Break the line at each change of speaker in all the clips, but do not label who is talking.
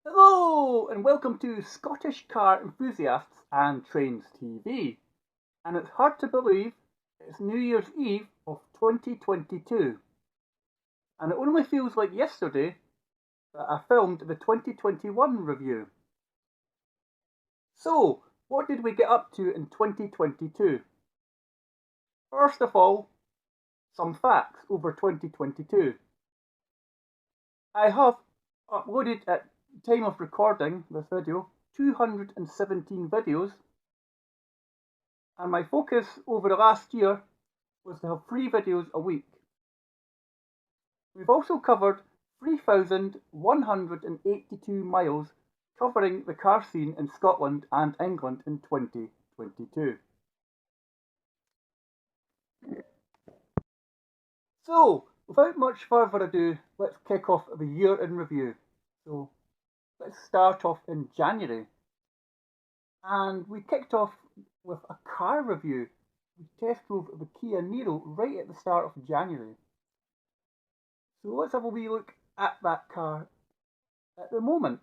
Hello and welcome to Scottish Car Enthusiasts and Trains TV. And it's hard to believe it's New Year's Eve of 2022. And it only feels like yesterday that I filmed the 2021 review. So, what did we get up to in 2022? First of all, some facts over 2022. I have uploaded at time of recording this video 217 videos, and my focus over the last year was to have 3 videos a week. We've also covered 3,182 miles covering the car scene in Scotland and England in 2022. So, without much further ado, let's kick off the year in review. So, let's start off in January. And we kicked off with a car review. We test drove the Kia Niro right at the start of January. So let's have a wee look at that car at the moment.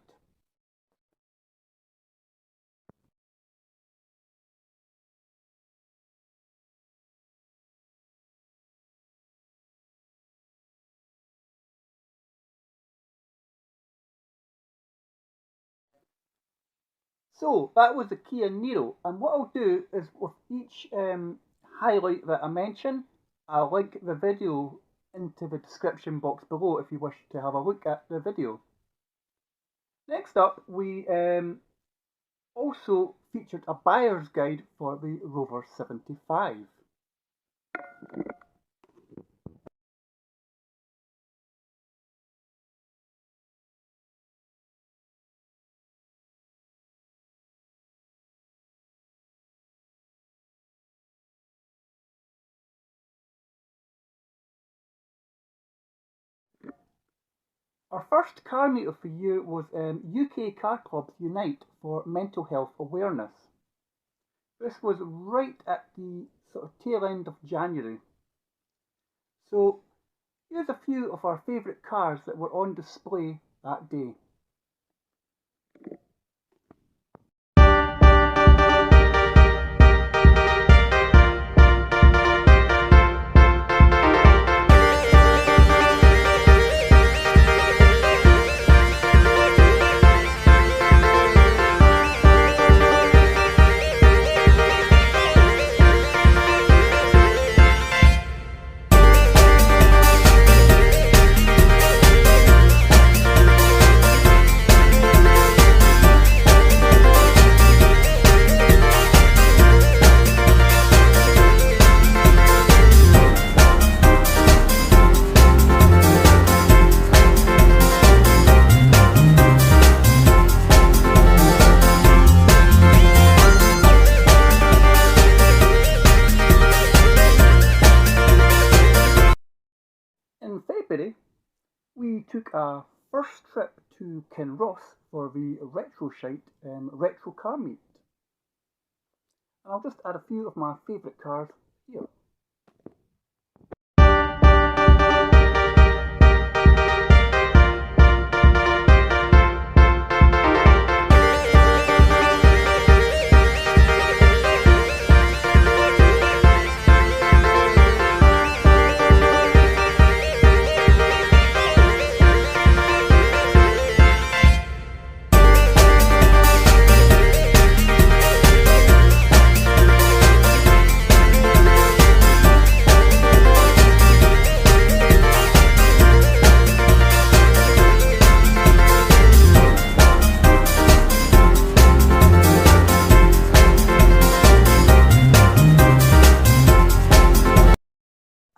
So that was the Kia Niro, and what I'll do is with each highlight that I mention, I'll link the video into the description box below if you wish to have a look at the video. Next up, we also featured a buyer's guide for the Rover 75. Our first car meet of the year was UK Car Clubs Unite for Mental Health Awareness. This was right at the sort of tail end of January. So here's a few of our favourite cars that were on display that day. In February, we took our first trip to Kinross for the Retroshite Retro Car Meet. And I'll just add a few of my favourite cars here.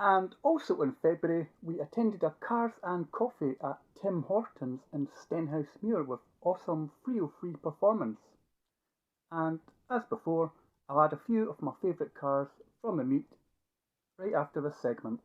And also in February, we attended a Cars and Coffee at Tim Hortons in Stenhousemuir with awesome 303 performance. And as before, I'll add a few of my favourite cars from the meet right after this segment.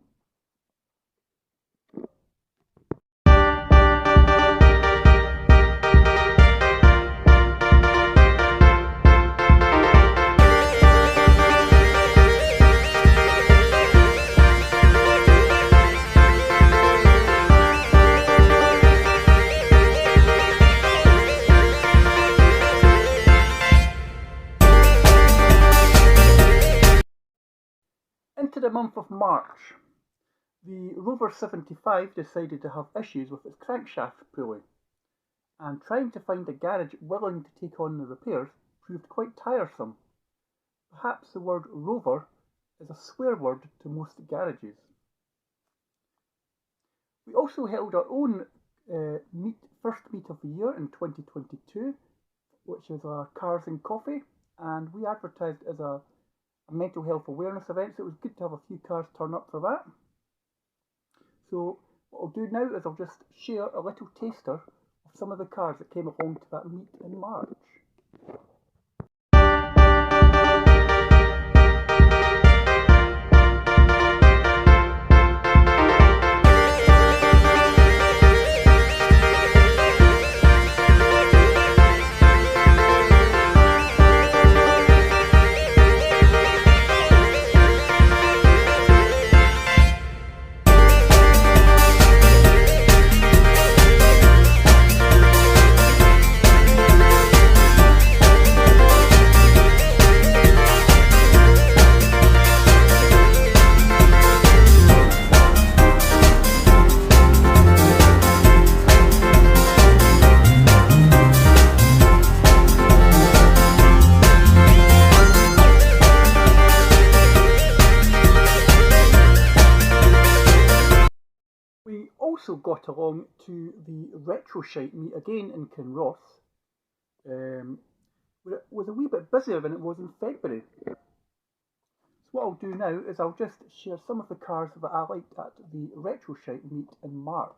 month of March, the Rover 75 decided to have issues with its crankshaft pulley, and trying to find a garage willing to take on the repairs proved quite tiresome. Perhaps the word Rover is a swear word to most garages. We also held our own first meet of the year in 2022, which is our Cars and Coffee, and we advertised as a mental health awareness event, so it was good to have a few cars turn up for that. So what I'll do now is I'll just share a little taster of some of the cars that came along to that meet in March. We also got along to the Retroshite Meet again in Kinross. It was a wee bit busier than it was in February. So what I'll do now is I'll just share some of the cars that I liked at the Retroshite Meet in March.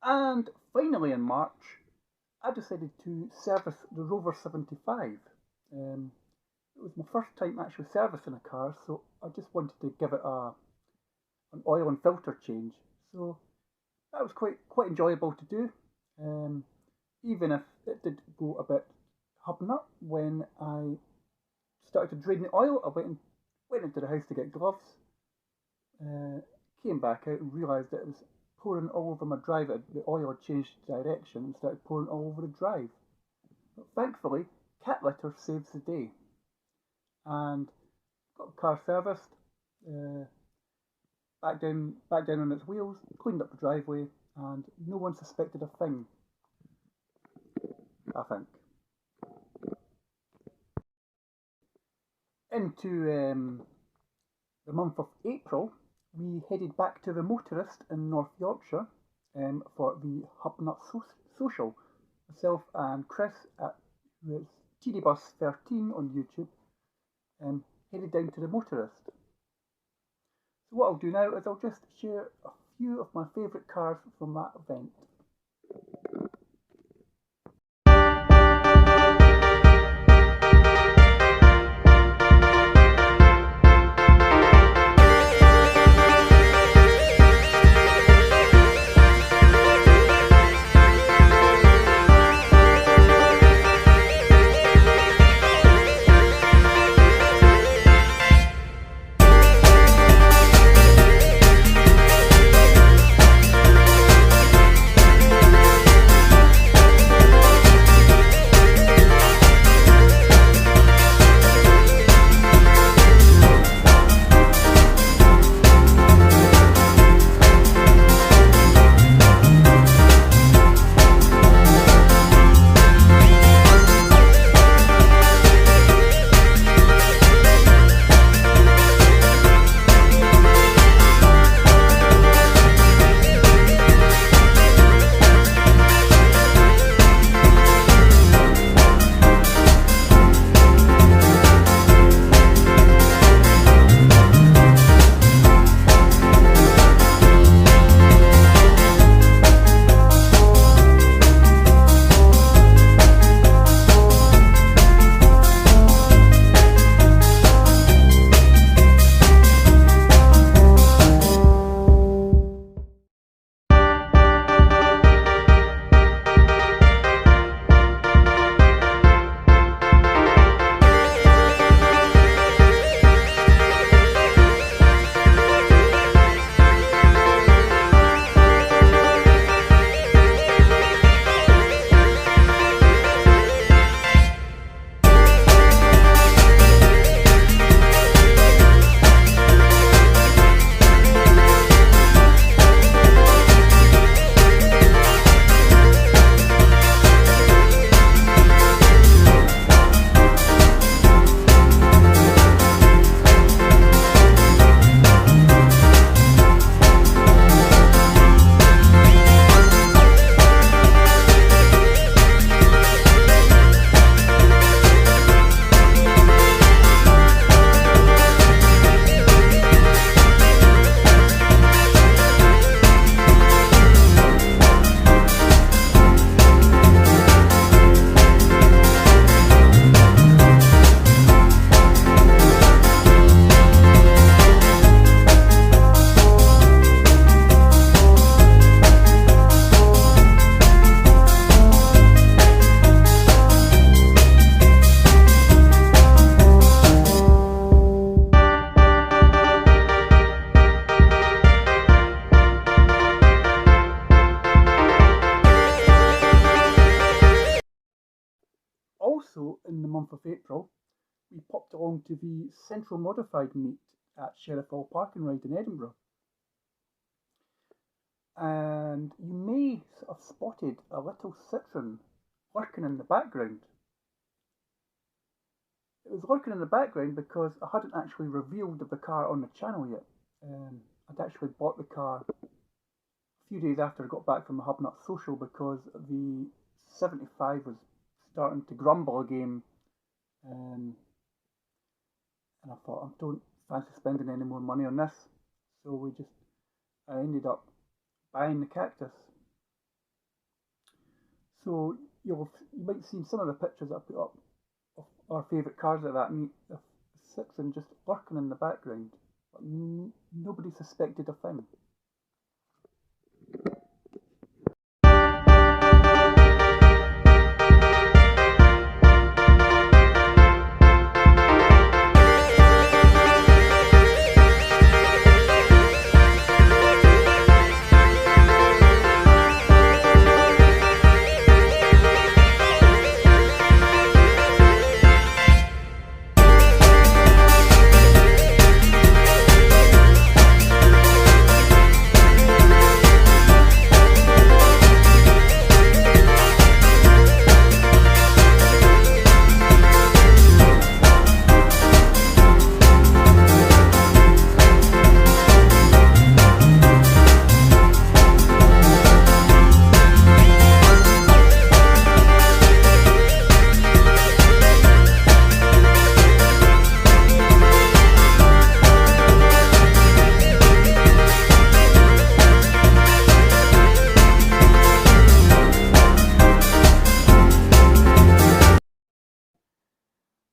And finally in March, I decided to service the Rover 75. It was my first time actually servicing a car, so I just wanted to give it an oil and filter change. So that was quite enjoyable to do, even if it did go a bit hub nut when I started to drain the oil. I went into the house to get gloves, came back out and realised that it was pouring all over my drive. The oil had changed direction and started pouring all over the drive. But thankfully, cat litter saves the day, and got the car serviced, back down on its wheels, cleaned up the driveway, and no one suspected a thing, I think. Into the month of April, we headed back to the Motorist in North Yorkshire for the Hubnut Social. Myself and Chris, who is TDBus13 on YouTube, headed down to the Motorist. So what I'll do now is I'll just share a few of my favourite cars from that event. Also, in the month of April, we popped along to the Central Modified Meet at Sheriff Hall Park and Ride in Edinburgh. And you may have spotted a little Citroen lurking in the background. It was lurking in the background because I hadn't actually revealed the car on the channel yet. I'd actually bought the car a few days after I got back from the Hubnut Social because the 75 was starting to grumble again, and I thought, I don't fancy spending any more money on this, so I ended up buying the Cactus. So you might have seen some of the pictures that I put up of our favourite cars at that meet. Of Citroen just lurking in the background, but nobody suspected a thing.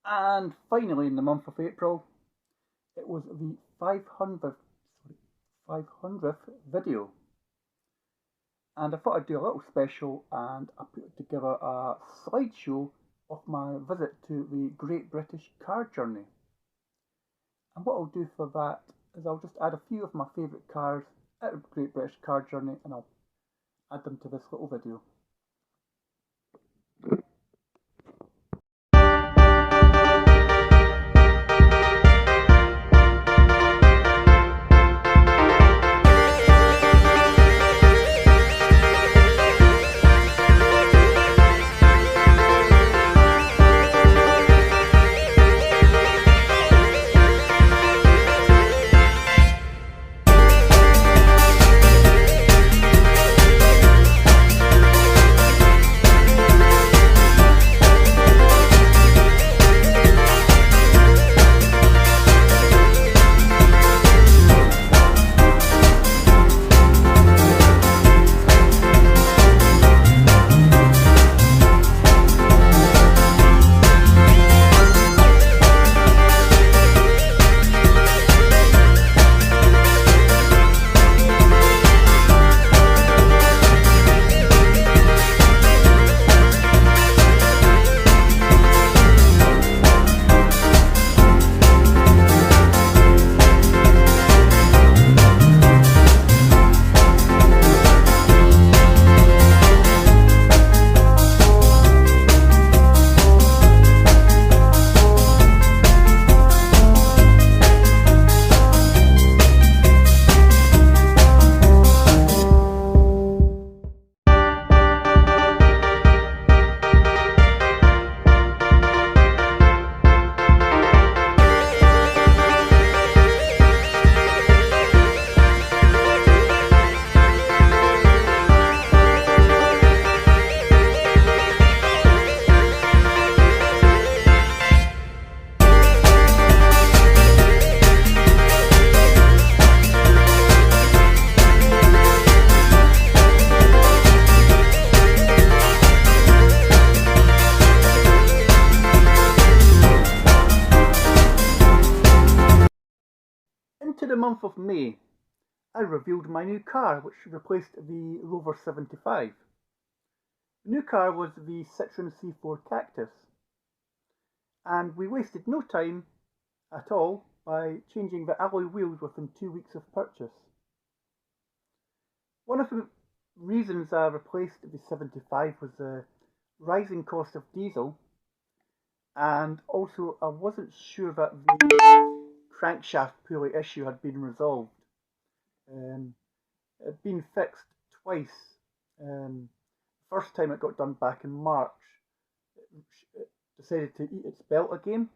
And finally, in the month of April, it was the 500th video. And I thought I'd do a little special, and I put together a slideshow of my visit to the Great British Car Journey. And what I'll do for that is I'll just add a few of my favourite cars at the Great British Car Journey, and I'll add them to this little video. Into the month of May, I revealed my new car, which replaced the Rover 75. The new car was the Citroen C4 Cactus, and we wasted no time at all by changing the alloy wheels within 2 weeks of purchase. One of the reasons I replaced the 75 was the rising cost of diesel, and also I wasn't sure that the crankshaft pulley issue had been resolved. It had been fixed twice. First time it got done back in March, it decided to eat its belt again.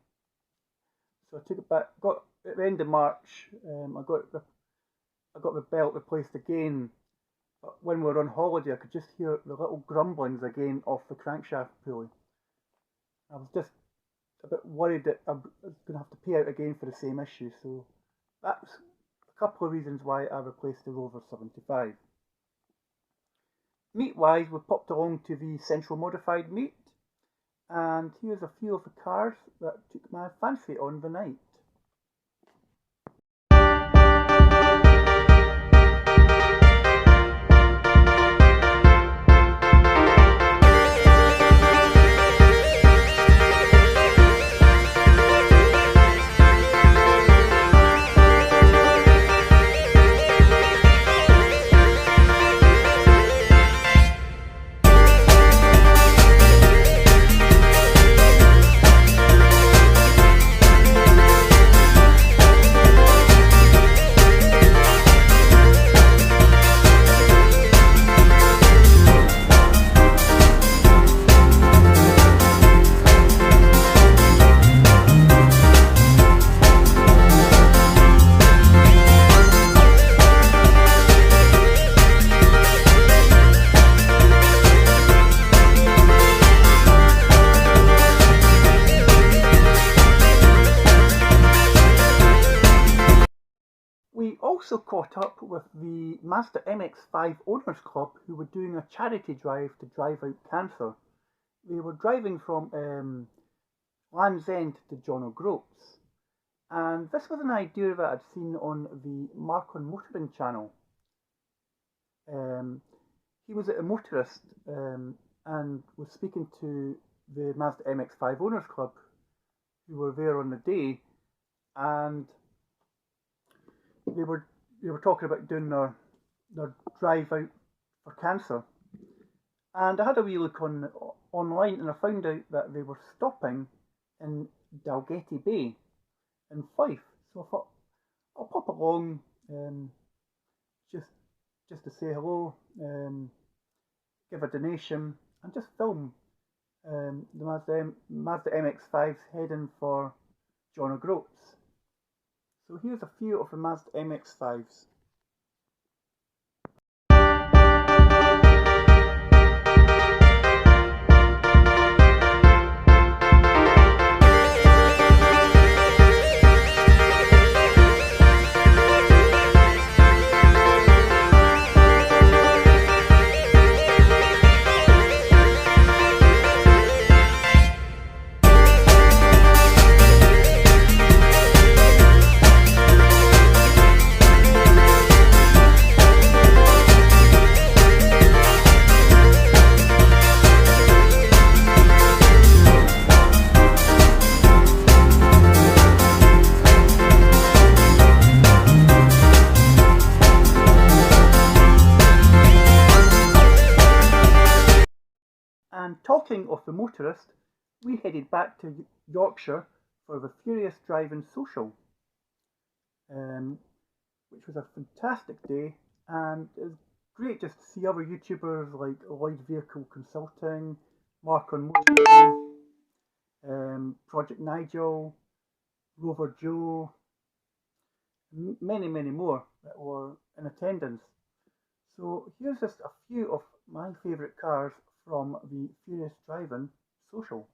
So I took it back, got at the end of March, I got the belt replaced again. But when we were on holiday, I could just hear the little grumblings again off the crankshaft pulley. I was just a bit worried that I was going to have to pay out again for the same issue, so that's a couple of reasons why I replaced the Rover 75. Meat-wise, we popped along to the Central Modified Meet, and here's a few of the cars that took my fancy on the night. We also caught up with the Mazda MX-5 Owners Club, who were doing a charity drive to drive out cancer. They were driving from Land's End to John O'Groats, and this was an idea that I'd seen on the Mark on Motoring channel. He was at a Motorist and was speaking to the Mazda MX-5 Owners Club, who were there on the day, and they were talking about doing their drive out for cancer. And I had a wee look online, and I found out that they were stopping in Dalgety Bay in Fife. So I thought I'll pop along just to say hello, give a donation, and just film the Mazda MX-5s heading for John O'Groats. So here's a few of the Mazda MX-5s. And talking of the Motorist, we headed back to Yorkshire for the Furious Driving Social, which was a fantastic day, and it was great just to see other YouTubers like Lloyd Vehicle Consulting, Mark on Motoring, Project Nigel, Rover Joe, many more that were in attendance. So here's just a few of my favourite cars from the Furious Driving Social.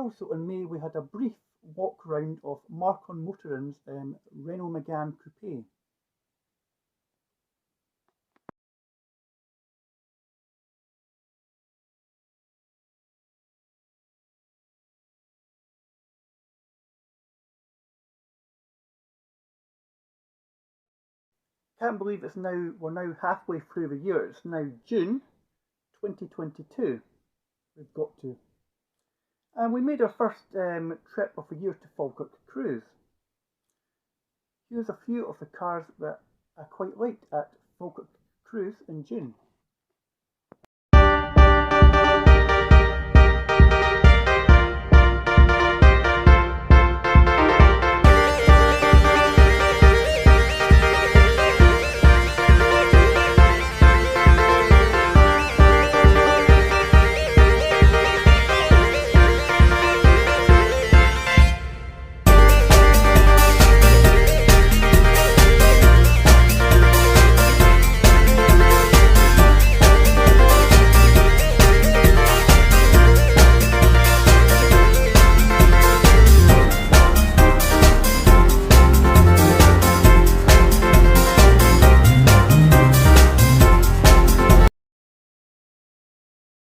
also in May we had a brief walk round of Mark on Motorins Renault Megane Coupe. Can't believe we're now halfway through the year. It's now June 2022 we've got to. And we made our first trip of the year to Falkirk Cruise. Here's a few of the cars that I quite liked at Falkirk Cruise in June.